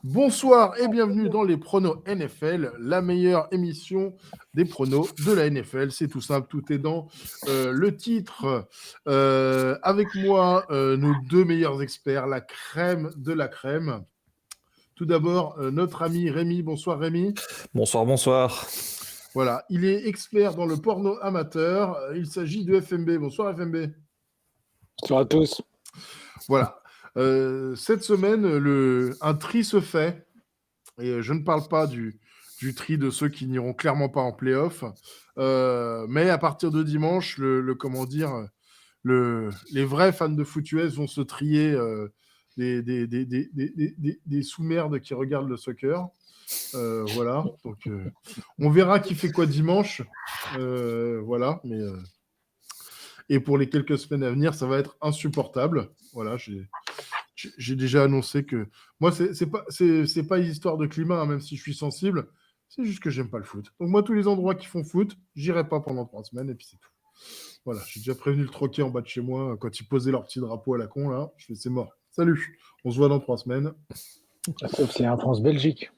Bonsoir et bienvenue dans les pronos NFL, la meilleure émission des pronos de la NFL. C'est tout simple, tout est dans le titre. Avec moi, nos deux meilleurs experts, la crème de la crème. Tout d'abord, notre ami Rémi. Bonsoir Rémi. Bonsoir. Voilà, il est expert dans le porno amateur. Il s'agit de FMB. Bonsoir FMB. Bonsoir à tous. Voilà. Cette semaine, un tri se fait. Et je ne parle pas du tri de ceux qui n'iront clairement pas en play-off. Mais à partir de dimanche, les vrais fans de foot US vont se trier des sous-merdes qui regardent le soccer. Voilà. Donc, on verra qui fait quoi dimanche. Voilà. Et pour les quelques semaines à venir, ça va être insupportable. Voilà. J'ai déjà annoncé que moi, c'est pas une histoire de climat, hein, même si je suis sensible. C'est juste que j'aime pas le foot. Donc moi, tous les endroits qui font foot, j'irai pas pendant 3 semaines et puis c'est tout. Voilà, j'ai déjà prévenu le troquet en bas de chez moi quand ils posaient leur petit drapeau à la con là. Je fais c'est mort. Salut, on se voit dans 3 semaines. Sauf s'il y a un France-Belgique.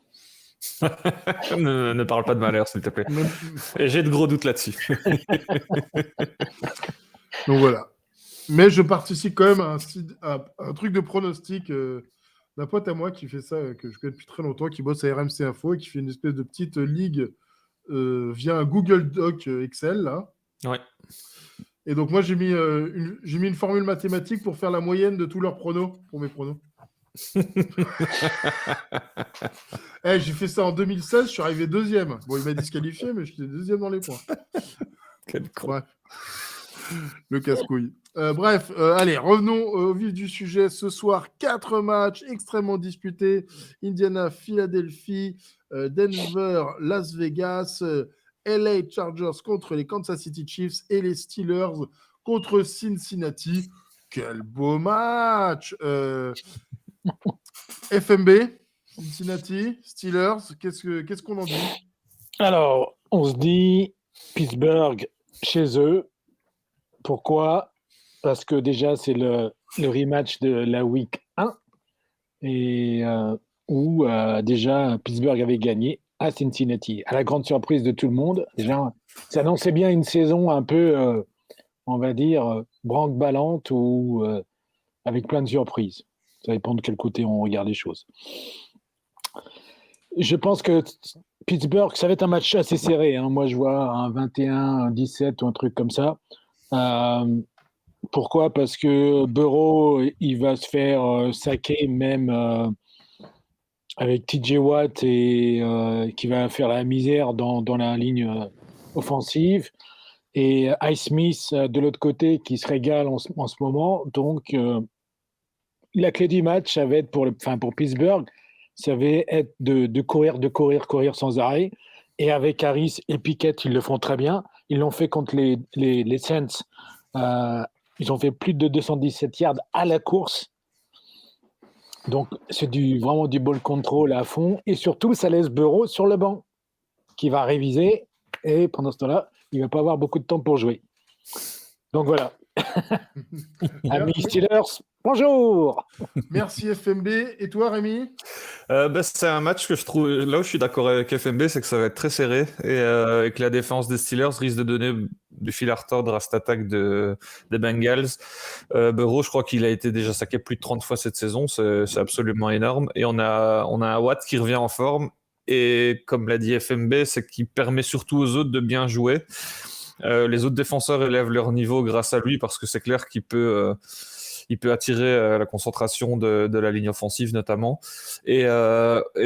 ne parle pas de malheur, s'il te plaît. Et j'ai de gros doutes là-dessus. Donc voilà. Mais je participe quand même à un truc de pronostic d'un pote à moi qui fait ça, que je connais depuis très longtemps, qui bosse à RMC Info et qui fait une espèce de petite ligue via un Google Doc Excel. Là. Ouais. Et donc moi, j'ai mis une formule mathématique pour faire la moyenne de tous leurs pronos, pour mes pronos. J'ai fait ça en 2016, je suis arrivé deuxième. Bon, il m'a disqualifié, mais j'étais deuxième dans les points. Quel con. Bref. Le casse-couille. Bref, allez, revenons au vif du sujet. Ce soir, 4 matchs extrêmement disputés. Indiana, Philadelphie, Denver, Las Vegas, LA Chargers contre les Kansas City Chiefs et les Steelers contre Cincinnati. Quel beau match FMB, Cincinnati, Steelers, qu'est-ce qu'on en dit? Alors, on se dit Pittsburgh chez eux. Pourquoi? Parce que déjà, c'est le rematch de la Week 1 et où déjà Pittsburgh avait gagné à Cincinnati. À la grande surprise de tout le monde, déjà, ça annonçait bien une saison un peu, on va dire, branque-ballante ou avec plein de surprises. Ça dépend de quel côté on regarde les choses. Je pense que Pittsburgh, ça va être un match assez serré. Hein. Moi, je vois un 21, un 17 ou un truc comme ça. Pourquoi? Parce que Burrow, il va se faire saquer même avec TJ Watt et qui va faire la misère dans la ligne offensive. Et Highsmith de l'autre côté qui se régale en ce moment. Donc, la clé du match, ça va être pour Pittsburgh, ça va être de courir sans arrêt. Et avec Harris et Pickett, ils le font très bien. Ils l'ont fait contre les Saints. Ils ont fait plus de 217 yards à la course. Donc, c'est vraiment du ball control à fond. Et surtout, ça laisse Burrow sur le banc, qui va réviser. Et pendant ce temps-là, il ne va pas avoir beaucoup de temps pour jouer. Donc voilà. Amis Steelers, bonjour. Merci FMB. Et toi, Rémi? C'est un match que je trouve. Là où je suis d'accord avec FMB, c'est que ça va être très serré et que la défense des Steelers risque de donner du fil à retordre à cette attaque des Bengals. Burrow, je crois qu'il a été déjà saqué plus de 30 fois cette saison. C'est absolument énorme. Et on a un Watt qui revient en forme. Et comme l'a dit FMB, c'est qu'il permet surtout aux autres de bien jouer. Les autres défenseurs élèvent leur niveau grâce à lui parce que c'est clair qu'il peut attirer la concentration de la ligne offensive notamment. Et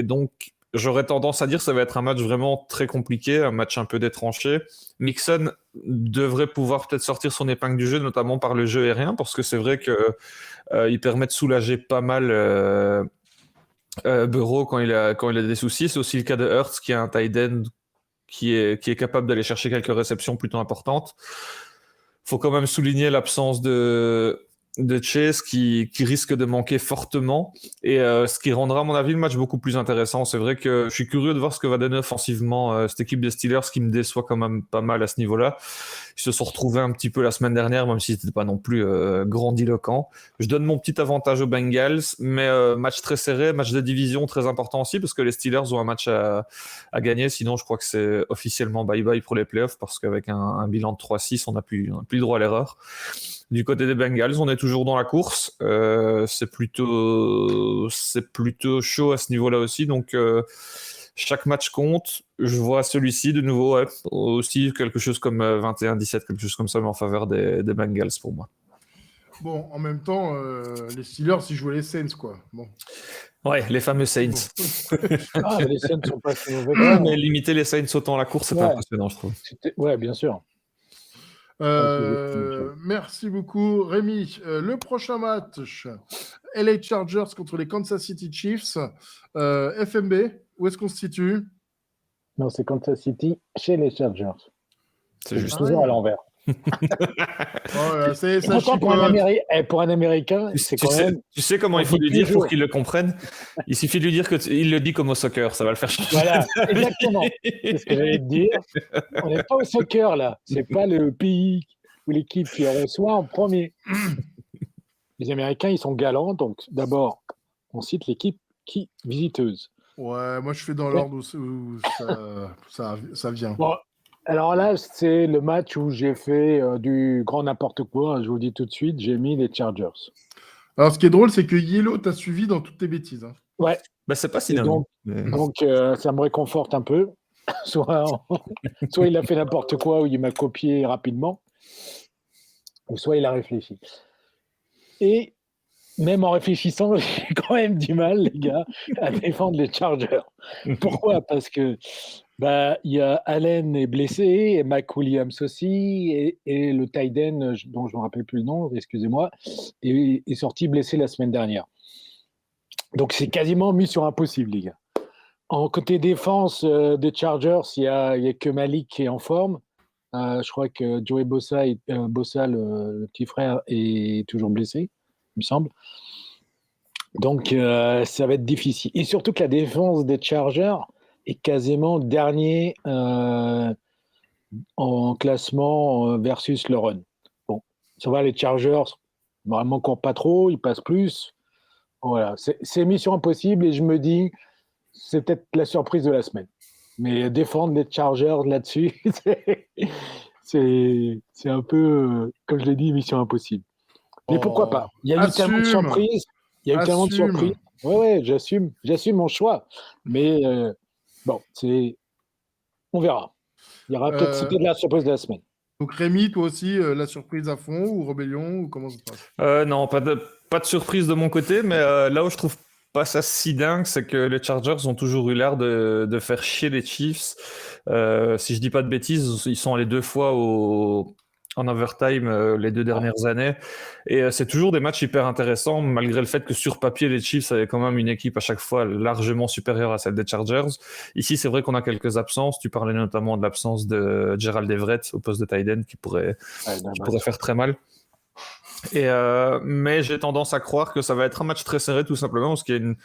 donc, j'aurais tendance à dire que ça va être un match vraiment très compliqué, un match un peu détranché. Mixon devrait pouvoir peut-être sortir son épingle du jeu, notamment par le jeu aérien, parce que c'est vrai qu'il permet de soulager pas mal Burrow quand il a des soucis. C'est aussi le cas de Hurts, qui a un tight end qui est capable d'aller chercher quelques réceptions plutôt importantes. Faut quand même souligner l'absence de de Chase qui risque de manquer fortement et ce qui rendra à mon avis le match beaucoup plus intéressant. C'est vrai que je suis curieux de voir ce que va donner offensivement cette équipe des Steelers qui me déçoit quand même pas mal à ce niveau-là. Ils se sont retrouvés un petit peu la semaine dernière, même si c'était pas non plus grandiloquent. Je donne mon petit avantage aux Bengals, mais match très serré, match de division très important aussi parce que les Steelers ont un match à gagner. Sinon, je crois que c'est officiellement bye-bye pour les playoffs parce qu'avec un bilan de 3-6, on n'a plus le droit à l'erreur. Du côté des Bengals, on est toujours dans la course. C'est plutôt chaud à ce niveau-là aussi. Donc, chaque match compte. Je vois celui-ci de nouveau aussi quelque chose comme 21-17, quelque chose comme ça, mais en faveur des Bengals pour moi. Bon, en même temps, les Steelers, ils jouaient les Saints, quoi. Bon. Ouais, les fameux Saints. Mais les Saints sont pas si mauvais. Ouais, mais limiter les Saints autant la course, c'est Ouais. impressionnant, je trouve. Ouais, bien sûr. Merci beaucoup, Rémi. Le prochain match, LA Chargers contre les Kansas City Chiefs. FMB, où est-ce qu'on se situe? Non, c'est Kansas City chez les Chargers. C'est juste toujours à l'envers. Voilà, ça Pourtant, pour un Américain, c'est quand même... Tu sais comment il faut lui dire pour qu'il le comprenne? Il suffit de lui dire qu'il le dit comme au soccer, ça va le faire changer. Voilà, exactement. C'est ce que j'allais te dire. On n'est pas au soccer, là. C'est pas le pays ou l'équipe qui reçoit en premier. Les Américains, ils sont galants. Donc, d'abord, on cite l'équipe qui visiteuse. Ouais, moi, je fais dans l'ordre où ça vient. Bon, alors là, c'est le match où j'ai fait du grand n'importe quoi. Je vous le dis tout de suite, j'ai mis les Chargers. Alors, ce qui est drôle, c'est que Yellow t'a suivi dans toutes tes bêtises. Hein. Ouais. Bah, c'est pas si dingue. Donc, ça me réconforte un peu. Soit il a fait n'importe quoi ou il m'a copié rapidement, ou soit il a réfléchi. Et même en réfléchissant, j'ai quand même du mal, les gars, à défendre les Chargers. Pourquoi? Parce que il y a Allen est blessé, et Mac Williams aussi, et le tight end, dont je ne me rappelle plus le nom, excusez-moi, est sorti blessé la semaine dernière. Donc c'est quasiment mission impossible, les gars. En côté défense des Chargers, il y a que Malik qui est en forme. Je crois que Joey Bosa, le petit frère, est toujours blessé, il me semble. Donc, ça va être difficile. Et surtout que la défense des Chargers est quasiment dernier en classement versus le run. Bon, ça va, les Chargers, normalement, ne courent pas trop, ils passent plus. Voilà, c'est mission impossible et je me dis, c'est peut-être la surprise de la semaine. Mais défendre les Chargers là-dessus, c'est un peu, comme je l'ai dit, mission impossible. Mais pourquoi pas? Il y a eu tellement de surprises. Ouais, j'assume mon choix. Mais bon, on verra. Il y aura peut-être de la surprise de la semaine. Donc Rémi, toi aussi, la surprise à fond ou rébellion ou comment ça se passe? Non, pas de surprise de mon côté, mais là où je trouve pas ça si dingue, c'est que les Chargers ont toujours eu l'air de faire chier les Chiefs. Si je dis pas de bêtises, ils sont allés 2 fois en overtime les 2 dernières années. Et c'est toujours des matchs hyper intéressants, malgré le fait que sur papier, les Chiefs avaient quand même une équipe à chaque fois largement supérieure à celle des Chargers. Ici, c'est vrai qu'on a quelques absences. Tu parlais notamment de l'absence de Gerald Everett au poste de tight end qui pourrait faire très mal. Mais j'ai tendance à croire que ça va être un match très serré tout simplement parce qu'il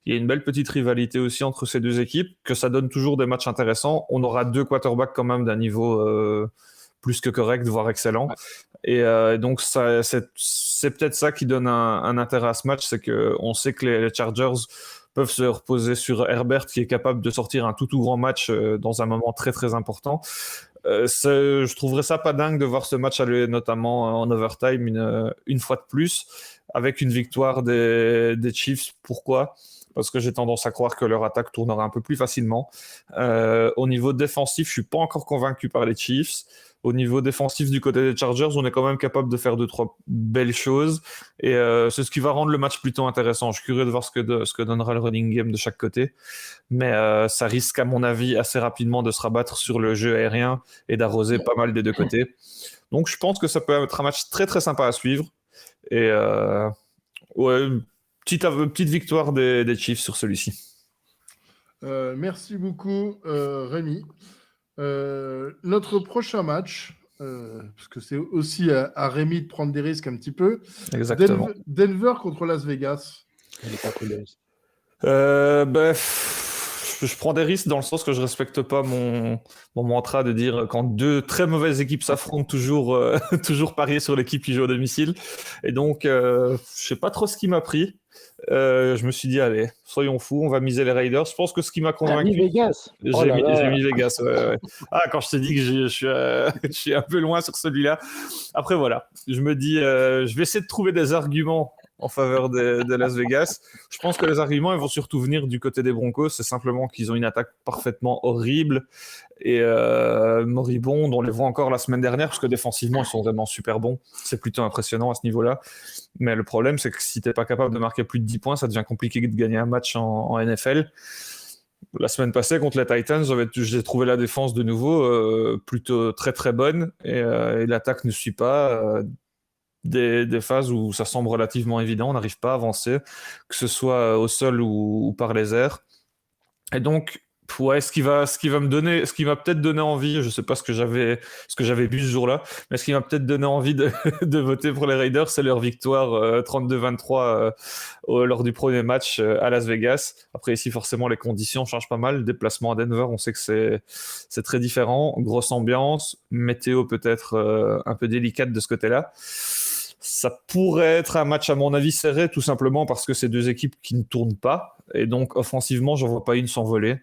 y a une belle petite rivalité aussi entre ces deux équipes, que ça donne toujours des matchs intéressants. On aura 2 quarterbacks quand même d'un niveau plus que correct, voire excellent. Ouais. Et donc c'est peut-être ça qui donne un intérêt à ce match, c'est qu'on sait que les Chargers peuvent se reposer sur Herbert qui est capable de sortir un tout grand match dans un moment très très important. Je trouverais ça pas dingue de voir ce match aller notamment en overtime une fois de plus avec une victoire des Chiefs. Pourquoi? Parce que j'ai tendance à croire que leur attaque tournera un peu plus facilement. Au niveau défensif, je suis pas encore convaincu par les Chiefs. Au niveau défensif du côté des Chargers, on est quand même capable de faire 2-3 belles choses. Et c'est ce qui va rendre le match plutôt intéressant. Je suis curieux de voir ce que donnera le running game de chaque côté. Mais ça risque, à mon avis, assez rapidement de se rabattre sur le jeu aérien et d'arroser pas mal des 2 côtés. Donc je pense que ça peut être un match très très sympa à suivre. Et petite victoire des Chiefs sur celui-ci. Merci beaucoup, Rémi. Notre prochain match, parce que c'est aussi à Rémi de prendre des risques un petit peu. Exactement. Denver contre Las Vegas. Il n'est pas pris de risque. Je prends des risques dans le sens que je respecte pas mon mantra de dire quand deux très mauvaises équipes s'affrontent, toujours parier sur l'équipe qui joue à domicile. Et donc, je sais pas trop ce qui m'a pris. Je me suis dit, allez, soyons fous, on va miser les Raiders. Je pense que ce qui m'a T'as mis convaincu. Vegas. J'ai mis Vegas. Ouais. Ah, quand je t'ai dit que je suis un peu loin sur celui-là. Après, voilà. Je me dis, je vais essayer de trouver des arguments en faveur de Las Vegas. Je pense que les arguments, ils vont surtout venir du côté des Broncos. C'est simplement qu'ils ont une attaque parfaitement horrible et moribonde. On les voit encore la semaine dernière parce que défensivement, ils sont vraiment super bons. C'est plutôt impressionnant à ce niveau-là. Mais le problème, c'est que si tu n'es pas capable de marquer plus de 10 points, ça devient compliqué de gagner un match en NFL. La semaine passée, contre les Titans, j'ai trouvé la défense de nouveau plutôt très très bonne et l'attaque ne suit pas. Des phases où ça semble relativement évident, on n'arrive pas à avancer, que ce soit au sol ou par les airs. Et donc, ouais, ce qui m'a peut-être donné envie, je sais pas ce que j'avais bu ce jour-là, mais ce qui m'a peut-être donné envie de voter pour les Raiders, c'est leur victoire 32-23 lors du premier match à Las Vegas. Après ici, forcément, les conditions changent pas mal. Le déplacement à Denver, on sait que c'est très différent. Grosse ambiance, météo peut-être un peu délicate de ce côté-là. Ça pourrait être un match à mon avis serré, tout simplement parce que c'est deux équipes qui ne tournent pas. Et donc, offensivement, j'en vois pas une s'envoler.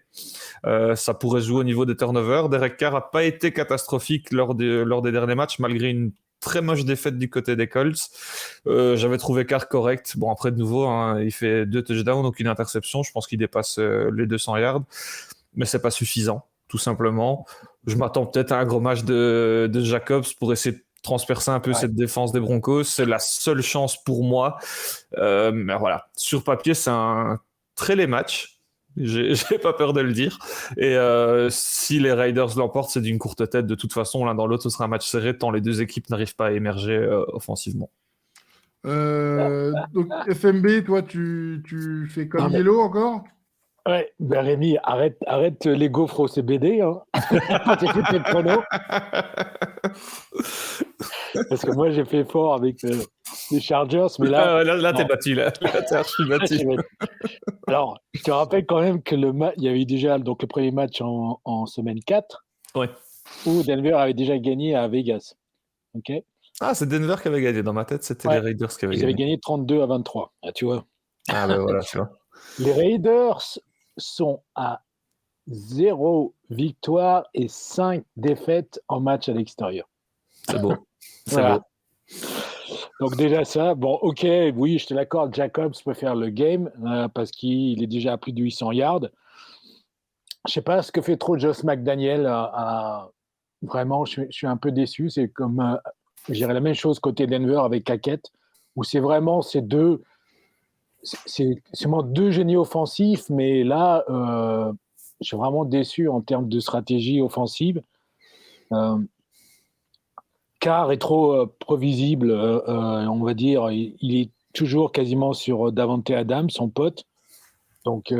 Ça pourrait jouer au niveau des turnovers. Derek Carr n'a pas été catastrophique lors des derniers matchs, malgré une très moche défaite du côté des Colts. J'avais trouvé Carr correct. Bon, après, de nouveau, hein, il fait 2 touchdowns, aucune interception. Je pense qu'il dépasse les 200 yards. Mais c'est pas suffisant, tout simplement. Je m'attends peut-être à un gros match de Jacobs pour essayer de transpercer un peu cette défense des Broncos. C'est la seule chance pour moi. Mais voilà, sur papier, c'est un très laid match. J'ai pas peur de le dire. Et si les Raiders l'emportent, c'est d'une courte tête. De toute façon, l'un dans l'autre, ce sera un match serré tant les deux équipes n'arrivent pas à émerger offensivement. Donc, FMB, toi, tu fais comme Yellow encore? Ouais, ben Rémi, arrête les gaufres au CBD, hein. Quand tu fais tes pronos. Parce que moi, j'ai fait fort avec les Chargers, mais là t'es battu, là t'es archi battu. Alors, je te rappelle quand même que il y avait déjà donc, le premier match en semaine 4, ouais, où Denver avait déjà gagné à Vegas. Okay, ah, c'est Denver qui avait gagné. Dans ma tête, c'était les Raiders qui avaient gagné. Ils avaient gagné 32-23. Ah, tu vois. Ah ben voilà, tu vois. Les Raiders sont à 0 victoire et 5 défaites en match à l'extérieur. C'est beau. C'est voilà. beau. Donc déjà ça, bon, ok, oui, je te l'accorde, Jacobs peut faire le game parce qu'il est déjà à plus de 800 yards. Je sais pas ce que fait trop Josh McDaniel. Vraiment, je suis un peu déçu. C'est comme, je dirais la même chose côté Denver avec Hackett, où c'est vraiment ces deux, c'est vraiment deux génies offensifs, mais là, je suis vraiment déçu en termes de stratégie offensive. Carr est trop prévisible, on va dire. Il est toujours quasiment sur Davante Adams, son pote. Donc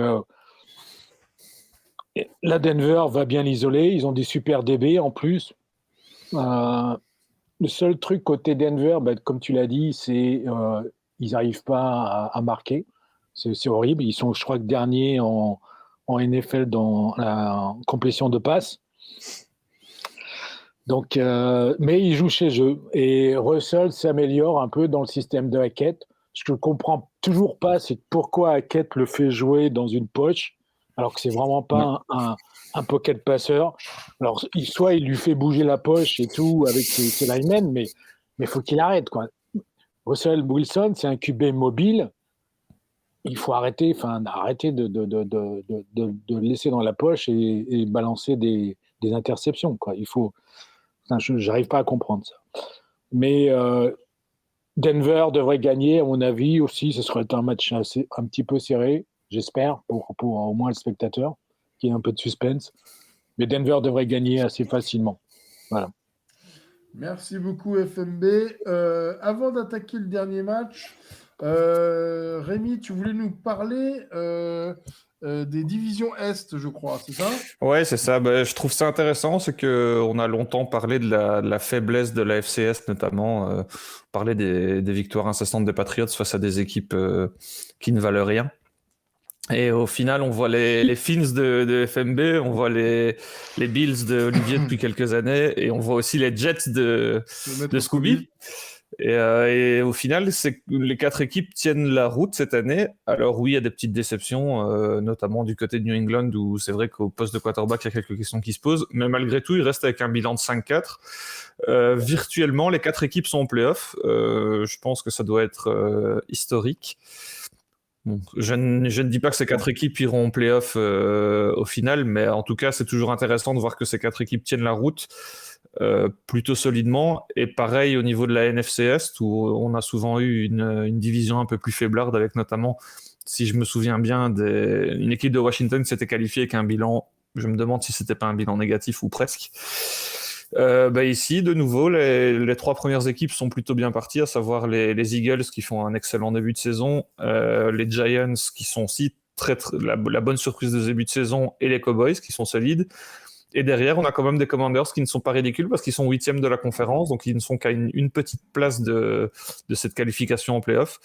là, Denver va bien l'isoler. Ils ont des super DB en plus. Le seul truc côté Denver, comme tu l'as dit, c'est ils n'arrivent pas à marquer. C'est horrible. Ils sont, je crois, derniers en NFL dans la complétion de passes. Donc, mais ils jouent chez eux. Et Russell s'améliore un peu dans le système de Hackett. Ce que je ne comprends toujours pas, c'est pourquoi Hackett le fait jouer dans une poche, alors que c'est vraiment pas un pocket passeur. Alors, soit il lui fait bouger la poche et tout avec ses linemen, mais il faut qu'il arrête, quoi. Russell Wilson, c'est un QB mobile. Il faut arrêter de le laisser dans la poche et balancer des interceptions, quoi. Il faut... Je n'arrive pas à comprendre ça. Mais Denver devrait gagner, à mon avis aussi. Ce serait un match un petit peu serré, j'espère, pour au moins le spectateur, qui ait un peu de suspense. Mais Denver devrait gagner assez facilement. Voilà. Merci beaucoup, FMB. Avant d'attaquer le dernier match, Rémi, tu voulais nous parler des divisions Est, je crois, c'est ça? Ouais, c'est ça. Bah, je trouve ça intéressant, c'est que on a longtemps parlé de la faiblesse de la FCS, notamment. Parler des victoires incessantes des Patriots face à des équipes qui ne valent rien. Et au final, on voit les Fins de FMB, on voit les Bills de Olivier depuis quelques années, et on voit aussi les Jets de Scooby. Et au final, les 4 équipes tiennent la route cette année. Alors oui, il y a des petites déceptions, notamment du côté de New England, où c'est vrai qu'au poste de quarterback, il y a quelques questions qui se posent. Mais malgré tout, ils restent avec un bilan de 5-4. Virtuellement, les 4 équipes sont en play-off. Je pense que ça doit être historique. Bon, je ne dis pas que ces 4 équipes iront en play-off au final, mais en tout cas, c'est toujours intéressant de voir que ces 4 équipes tiennent la route plutôt solidement. Et pareil au niveau de la NFC Est, où on a souvent eu une division un peu plus faiblarde, avec notamment, si je me souviens bien, une équipe de Washington qui s'était qualifiée avec un bilan, je me demande si c'était pas un bilan négatif ou presque. Ici, de nouveau, les 3 premières équipes sont plutôt bien parties, à savoir les Eagles qui font un excellent début de saison, les Giants qui sont aussi la bonne surprise de début de saison, et les Cowboys qui sont solides. Et derrière, on a quand même des Commanders qui ne sont pas ridicules parce qu'ils sont 8e de la conférence, donc ils ne sont qu'à une petite place de cette qualification en play-off.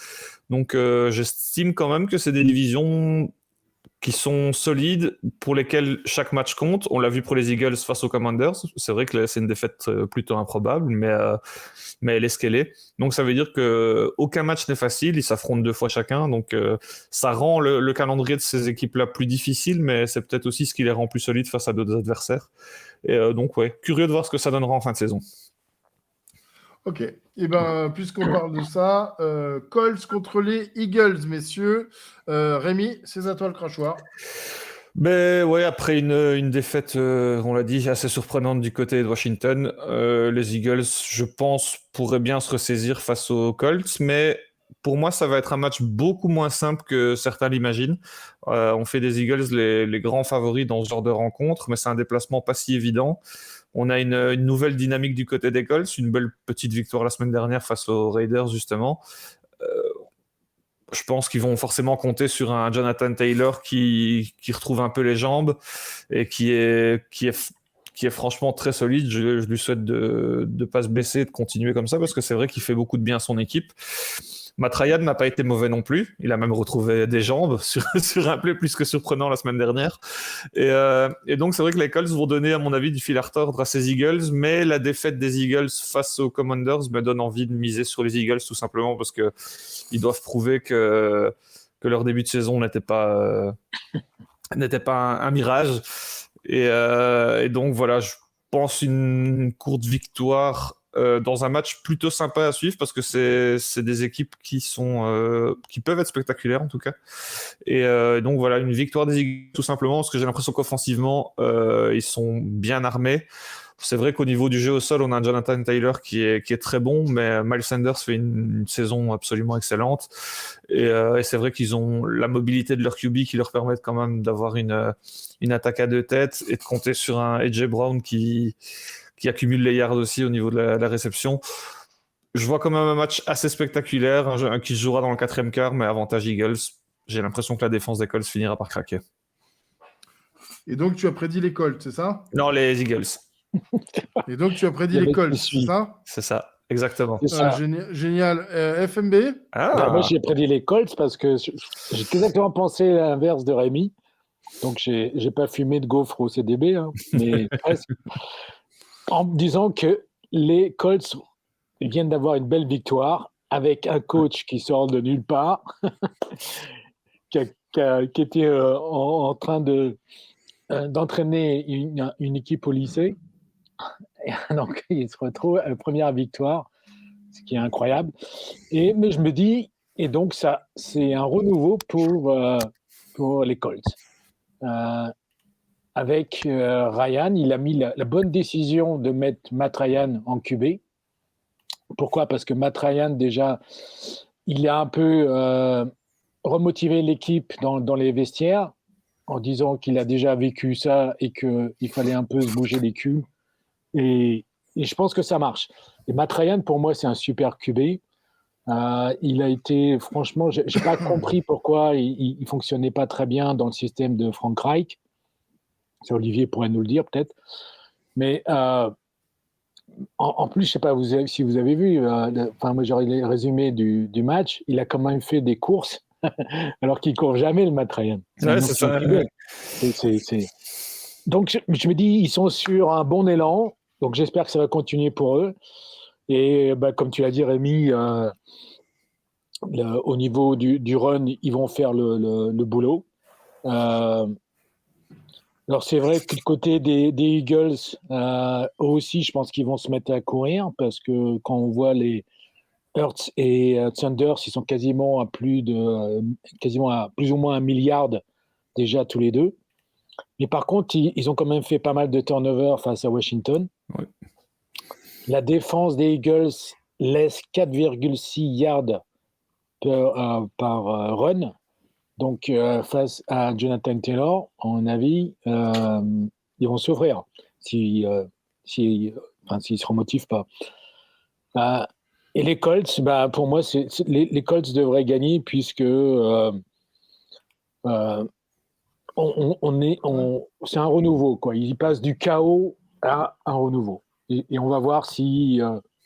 Donc j'estime quand même que c'est des divisions qui sont solides, pour lesquels chaque match compte. On l'a vu pour les Eagles face aux Commanders. C'est vrai que c'est une défaite plutôt improbable, mais elle est ce qu'elle est. Donc ça veut dire qu'aucun match n'est facile, ils s'affrontent 2 fois chacun, donc ça rend le calendrier de ces équipes-là plus difficile, mais c'est peut-être aussi ce qui les rend plus solides face à d'autres adversaires. Et donc ouais, curieux de voir ce que ça donnera en fin de saison. Ok, et ben puisqu'on parle de ça, Colts contre les Eagles, messieurs. Rémi, c'est à toi le crachoir. Ben ouais, après une défaite, on l'a dit, assez surprenante du côté de Washington, les Eagles, je pense, pourraient bien se ressaisir face aux Colts, mais pour moi, ça va être un match beaucoup moins simple que certains l'imaginent. On fait des Eagles les grands favoris dans ce genre de rencontre, mais c'est un déplacement pas si évident. On a une nouvelle dynamique du côté des Colts, une belle petite victoire la semaine dernière face aux Raiders, justement. Je pense qu'ils vont forcément compter sur un Jonathan Taylor qui retrouve un peu les jambes et qui est franchement très solide. Je lui souhaite de ne pas se blesser, de continuer comme ça, parce que c'est vrai qu'il fait beaucoup de bien à son équipe. Matt Ryan n'a pas été mauvais non plus. Il a même retrouvé des jambes sur un play plus que surprenant la semaine dernière. Et donc, c'est vrai que les Colts vont donner, à mon avis, du fil à retordre à ces Eagles, mais la défaite des Eagles face aux Commanders me donne envie de miser sur les Eagles, tout simplement parce qu'ils doivent prouver que leur début de saison n'était pas un mirage. Et donc, voilà, je pense une courte victoire dans un match plutôt sympa à suivre, parce que c'est des équipes qui peuvent être spectaculaires en tout cas. Et donc voilà, une victoire des Eagles tout simplement parce que j'ai l'impression qu'offensivement ils sont bien armés. C'est vrai qu'au niveau du jeu au sol, on a un Jonathan Taylor qui est très bon, mais Miles Sanders fait une saison absolument excellente. Et c'est vrai qu'ils ont la mobilité de leur QB qui leur permet quand même d'avoir une attaque à 2 têtes et de compter sur un AJ Brown qui accumule les yards aussi au niveau de la réception. Je vois quand même un match assez spectaculaire, qui se jouera dans le 4e quart, mais avantage Eagles. J'ai l'impression que la défense des Colts finira par craquer. Et donc, tu as prédit les Colts, c'est ça? Non, les Eagles. Et donc, tu as prédit les Colts, c'est ça? C'est ça, exactement. C'est ça. Génial. FMB? Moi, j'ai prédit les Colts parce que j'ai exactement pensé l'inverse de Rémi. Donc, j'ai pas fumé de gaufre au CDB, hein, mais presque. En me disant que les Colts viennent d'avoir une belle victoire avec un coach qui sort de nulle part, qui était en train d'entraîner une équipe au lycée. Et donc, il se retrouve à la première victoire, ce qui est incroyable. Mais je me dis, et donc ça, c'est un renouveau pour les Colts. Avec Ryan, il a mis la bonne décision de mettre Matt Ryan en QB. Pourquoi ? Parce que Matt Ryan, déjà, il a un peu remotivé l'équipe dans les vestiaires en disant qu'il a déjà vécu ça et qu'il fallait un peu se bouger les culs. Et je pense que ça marche. Et Matt Ryan, pour moi, c'est un super QB. Il a été, franchement, j'ai pas compris pourquoi il fonctionnait pas très bien dans le système de Frank Reich. C'est Olivier pourrait nous le dire peut-être. Mais en plus, je sais pas si vous avez vu, moi j'aurais les résumés du match. Il a quand même fait des courses alors qu'il court jamais le Matt Ryan. Ouais, c'est ça. Donc je me dis, ils sont sur un bon élan. Donc j'espère que ça va continuer pour eux. Et comme tu l'as dit, Rémi, au niveau du run, ils vont faire le boulot. Alors c'est vrai que du côté des Eagles, eux aussi, je pense qu'ils vont se mettre à courir parce que quand on voit les Hurts et Thunders, ils sont quasiment à plus ou moins 1 milliard déjà tous les deux. Mais par contre, ils ont quand même fait pas mal de turnovers face à Washington. Ouais. La défense des Eagles laisse 4,6 yards par run. Donc, face à Jonathan Taylor, à mon avis, ils vont souffrir s'ils se remotivent pas. Et les Colts, pour moi, les Colts devraient gagner puisque c'est un renouveau, quoi. Ils passent du chaos à un renouveau. Et on va voir si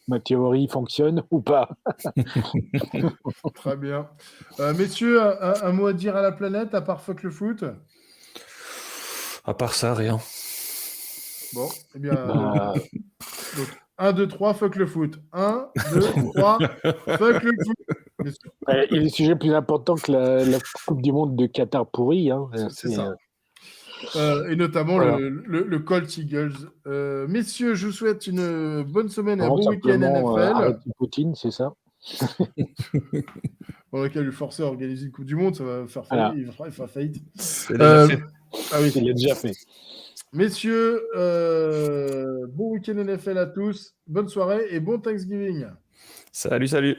ma théorie fonctionne ou pas. Très bien. Messieurs, un mot à dire à la planète, à part fuck le foot? À part ça, rien. Bon, eh bien, donc 1, 2, 3, fuck le foot. 1, 2, 3, fuck le foot. Il y a des sujets plus importants que la Coupe du Monde de Qatar pourrie. Hein. C'est ça. Et notamment voilà. le Colts Eagles. Messieurs, je vous souhaite une bonne semaine et un bon week-end NFL. Arrêter Poutine, c'est ça. On aurait qu'à lui forcer à organiser une Coupe du Monde, ça va faire faillite. Il fera faillite. C'est déjà fait. Ah oui, il l'a déjà fait. Messieurs, bon week-end NFL à tous, bonne soirée et bon Thanksgiving. Salut.